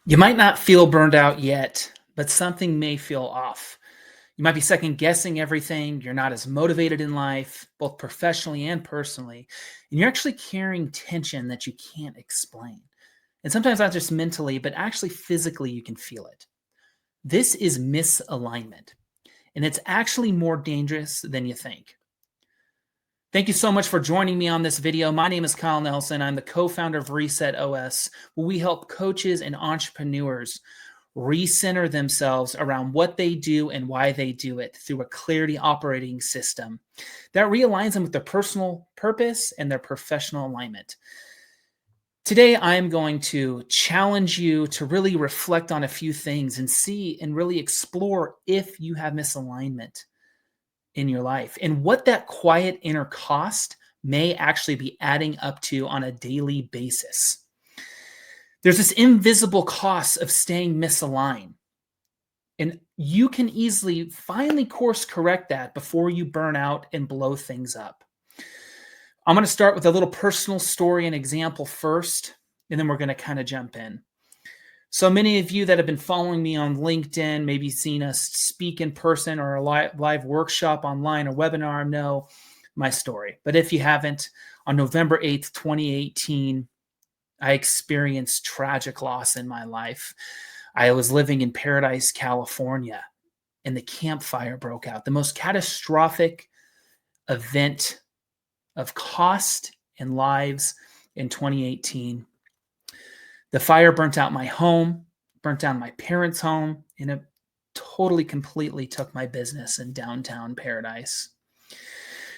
You might not feel burned out yet, but something may feel off. You might be second guessing everything. You're not as motivated in life, both professionally and personally. And you're actually carrying tension that you can't explain. And sometimes not just mentally, but actually physically, you can feel it. This is misalignment. And it's actually more dangerous than you think. Thank you so much for joining me on this video. My name is Kyle Nelson. I'm the co-founder of Reset OS, where we help coaches and entrepreneurs recenter themselves around what they do and why they do it through a clarity operating system that realigns them with their personal purpose and their professional alignment. Today, I'm going to challenge you to really reflect on a few things and see and really explore if you have misalignment in your life and what that quiet inner cost may actually be adding up to on a daily basis. There's this invisible cost of staying misaligned, and you can easily finally course correct that before you burn out and blow things up. I'm going to start with a little personal story and example first, and then we're going to kind of jump in. So many of you that have been following me on LinkedIn, maybe seen us speak in person or a live workshop online or webinar, know my story. But if you haven't, on November 8th, 2018, I experienced tragic loss in my life. I was living in Paradise, California, and the campfire broke out. The most catastrophic event of cost and lives in 2018. The fire burnt out my home, burnt down my parents' home, and it totally, completely took my business in downtown Paradise.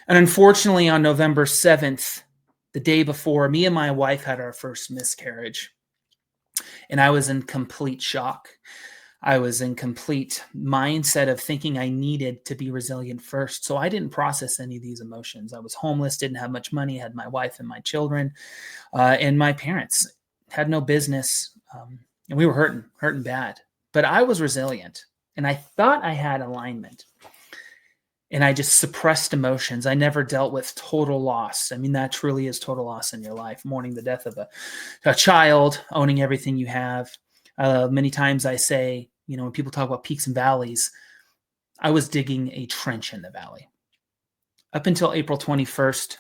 And unfortunately, on November 7th, the day before, me and my wife had our first miscarriage. And I was in complete shock. I was in complete mindset of thinking I needed to be resilient first. So I didn't process any of these emotions. I was homeless, didn't have much money, had my wife and my children, and my parents had no business. And we were hurting bad. But I was resilient. And I thought I had alignment. And I just suppressed emotions. I never dealt with total loss. I mean, that truly is total loss in your life. Mourning the death of a child, owning everything you have. Many times I say, when people talk about peaks and valleys, I was digging a trench in the valley. Up until April 21st,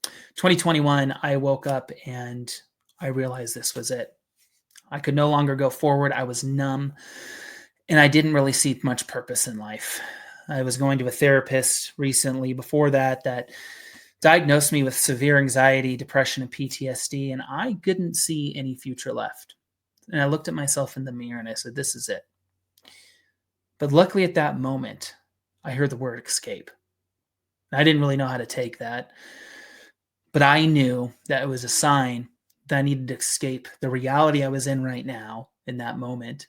2021, I woke up and I realized this was it. I could no longer go forward. I was numb, and I didn't really see much purpose in life. I was going to a therapist recently before that diagnosed me with severe anxiety, depression, and PTSD, and I couldn't see any future left. And I looked at myself in the mirror and I said, this is it. But luckily at that moment, I heard the word escape. I didn't really know how to take that, but I knew that it was a sign that I needed to escape the reality I was in right now in that moment,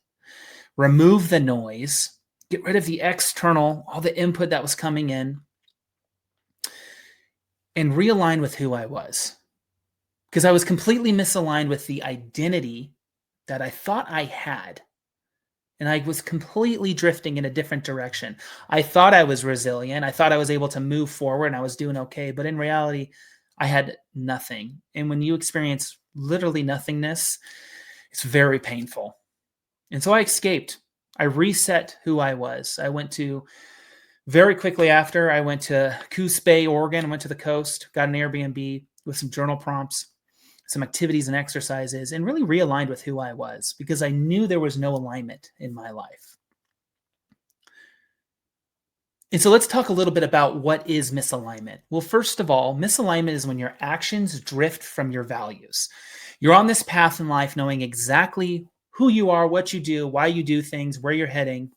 remove the noise, get rid of the external, all the input that was coming in, and realign with who I was. Because I was completely misaligned with the identity that I thought I had. And I was completely drifting in a different direction. I thought I was resilient. I thought I was able to move forward and I was doing okay. But in reality, I had nothing. And when you experience literally nothingness, it's very painful. And so I escaped. I reset who I was. Very quickly after, I went to Coos Bay, Oregon. I went to the coast, got an Airbnb with some journal prompts, some activities and exercises, and really realigned with who I was because I knew there was no alignment in my life. And so let's talk a little bit about what is misalignment. Well, first of all, misalignment is when your actions drift from your values. You're on this path in life knowing exactly who you are, what you do, why you do things, where you're heading.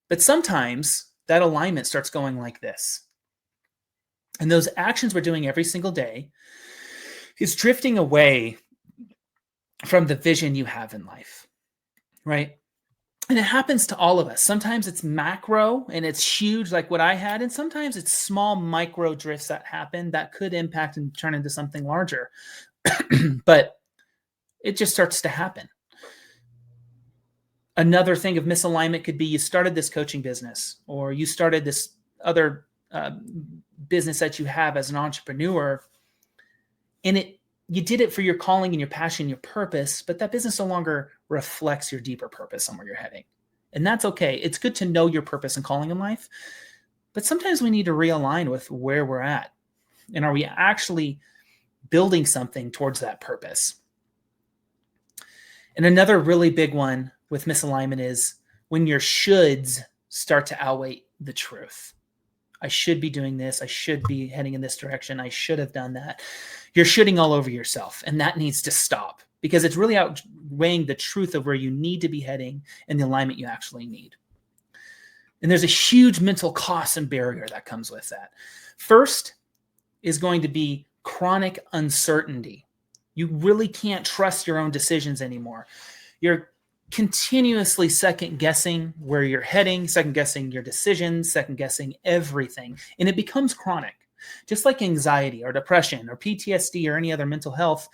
But sometimes that alignment starts going like this. And those actions we're doing every single day is drifting away from the vision you have in life, right? And it happens to all of us. Sometimes it's macro and it's huge like what I had. And sometimes it's small micro drifts that happen that could impact and turn into something larger. But it just starts to happen. Another thing of misalignment could be you started this coaching business or you started this other business that you have as an entrepreneur, and it you did it for your calling and your passion, your purpose, but that business no longer reflects your deeper purpose on where you're heading. And that's okay. It's good to know your purpose and calling in life, but sometimes we need to realign with where we're at. And are we actually building something towards that purpose? And another really big one with misalignment is when your shoulds start to outweigh the truth. I should be doing this. I should be heading in this direction. I should have done that. You're shooting all over yourself, and that needs to stop because it's really outweighing the truth of where you need to be heading and the alignment you actually need. And there's a huge mental cost and barrier that comes with that. First is going to be chronic uncertainty. You really can't trust your own decisions anymore. You're continuously second guessing where you're heading, second guessing your decisions, second guessing everything. And it becomes chronic, just like anxiety or depression or PTSD or any other mental health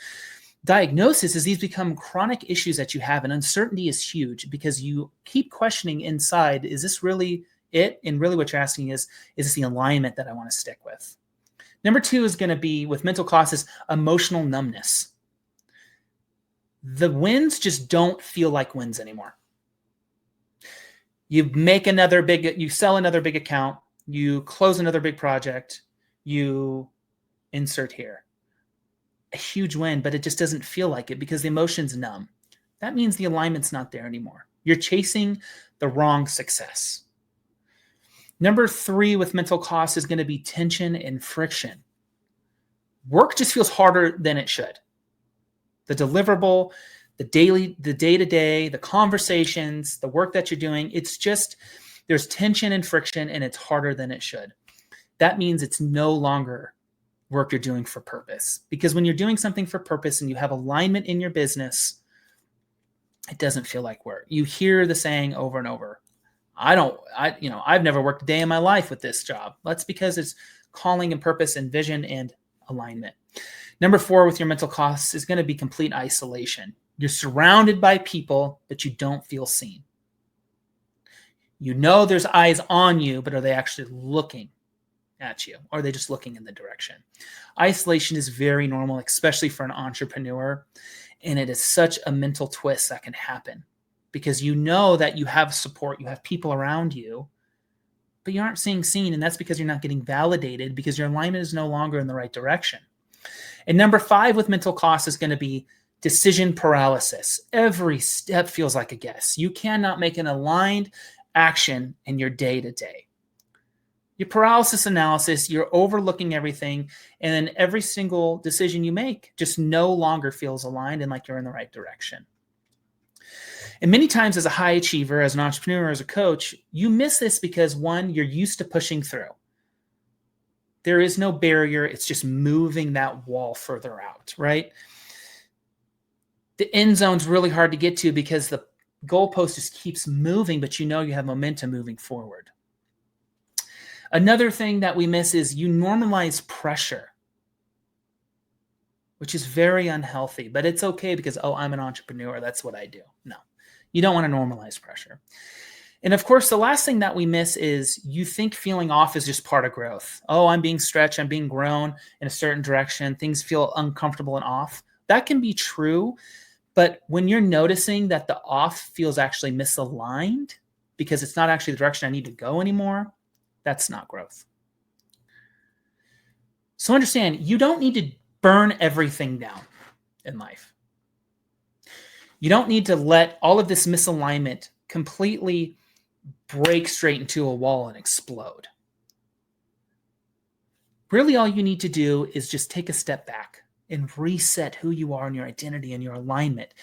diagnosis. As these become chronic issues that you have, and uncertainty is huge because you keep questioning inside, is this really it? And really what you're asking is this the alignment that I want to stick with? Number two is going to be with mental costs is emotional numbness. The wins just don't feel like wins anymore. You sell another big account, you close another big project, you insert here. A huge win, but it just doesn't feel like it because the emotion's numb. That means the alignment's not there anymore. You're chasing the wrong success. Number three with mental costs is going to be tension and friction. Work just feels harder than it should. The deliverable, the day-to-day, the conversations, the work that you're doing, it's just, there's tension and friction and it's harder than it should. That means it's no longer work you're doing for purpose. Because when you're doing something for purpose and you have alignment in your business, it doesn't feel like work. You hear the saying over and over, I've never worked a day in my life with this job. That's because it's calling and purpose and vision and alignment. Number four with your mental costs is going to be complete isolation. You're surrounded by people, but you don't feel seen. You know there's eyes on you, but are they actually looking at you? Or are they just looking in the direction? Isolation is very normal, especially for an entrepreneur. And it is such a mental twist that can happen because you know that you have support, you have people around you, but you aren't seeing seen. And that's because you're not getting validated because your alignment is no longer in the right direction. And number five with mental cost is going to be decision paralysis. Every step feels like a guess. You cannot make an aligned action in your day-to-day. Your paralysis analysis, you're overlooking everything, and then every single decision you make just no longer feels aligned and like you're in the right direction. And many times as a high achiever, as an entrepreneur, as a coach, you miss this because one, you're used to pushing through. There is no barrier. It's just moving that wall further out, right? The end zone's really hard to get to because the goalpost just keeps moving, but you know you have momentum moving forward. Another thing that we miss is you normalize pressure, which is very unhealthy, but it's okay because, I'm an entrepreneur. That's what I do. No, you don't want to normalize pressure. And of course, the last thing that we miss is you think feeling off is just part of growth. I'm being stretched. I'm being grown in a certain direction. Things feel uncomfortable and off. That can be true. But when you're noticing that the off feels actually misaligned because it's not actually the direction I need to go anymore, that's not growth. So understand, you don't need to burn everything down in life. You don't need to let all of this misalignment completely break straight into a wall and explode. Really, all you need to do is just take a step back and reset who you are and your identity and your alignment.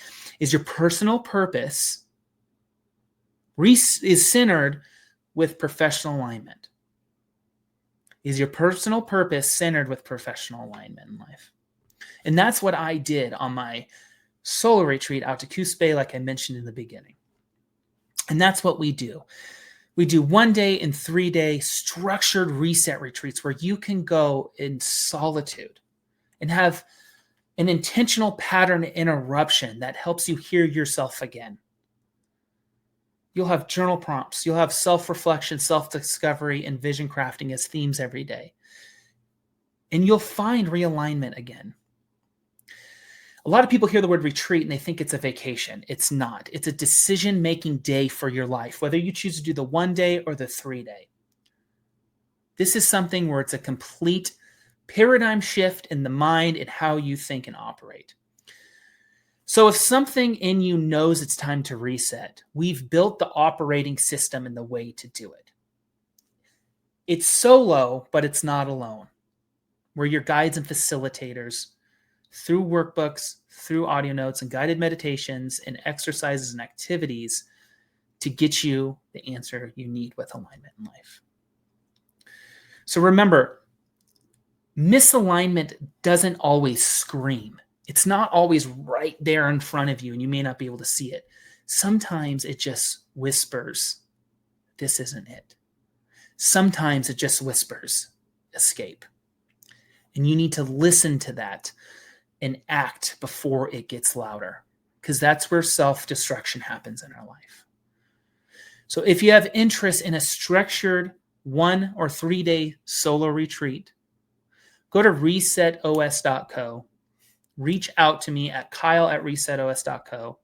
Is your personal purpose is centered with professional alignment? Is your personal purpose centered with professional alignment in life? And that's what I did on my solo retreat out to Coos Bay, like I mentioned in the beginning. And that's what we do. We do 1 day and 3 day structured reset retreats where you can go in solitude and have an intentional pattern interruption that helps you hear yourself again. You'll have journal prompts. You'll have self-reflection, self-discovery, and vision crafting as themes every day. And you'll find realignment again. A lot of people hear the word retreat and they think it's a vacation. It's not. It's a decision-making day for your life, whether you choose to do the 1 day or the 3 day. This is something where it's a complete paradigm shift in the mind and how you think and operate. So if something in you knows it's time to reset, we've built the operating system and the way to do it. It's solo, but it's not alone. We're your guides and facilitators through workbooks, through audio notes and guided meditations and exercises and activities to get you the answer you need with alignment in life. So remember, misalignment doesn't always scream. It's not always right there in front of you and you may not be able to see it. Sometimes it just whispers, this isn't it. Sometimes it just whispers, escape. And you need to listen to that and act before it gets louder, because that's where self-destruction happens in our life. So if you have interest in a structured 1 or 3 day solo retreat, go to resetos.co, reach out to me at kyle@resetos.co,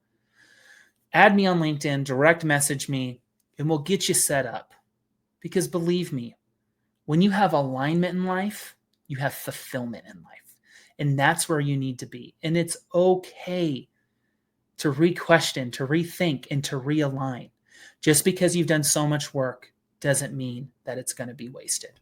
add me on LinkedIn, direct message me, and we'll get you set up. Because believe me, when you have alignment in life, you have fulfillment in life. And that's where you need to be. And it's okay to re-question, to rethink, and to realign. Just because you've done so much work doesn't mean that it's going to be wasted.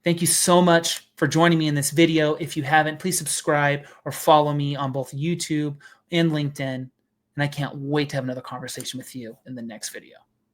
Thank you so much for joining me in this video. If you haven't, please subscribe or follow me on both YouTube and LinkedIn. And I can't wait to have another conversation with you in the next video.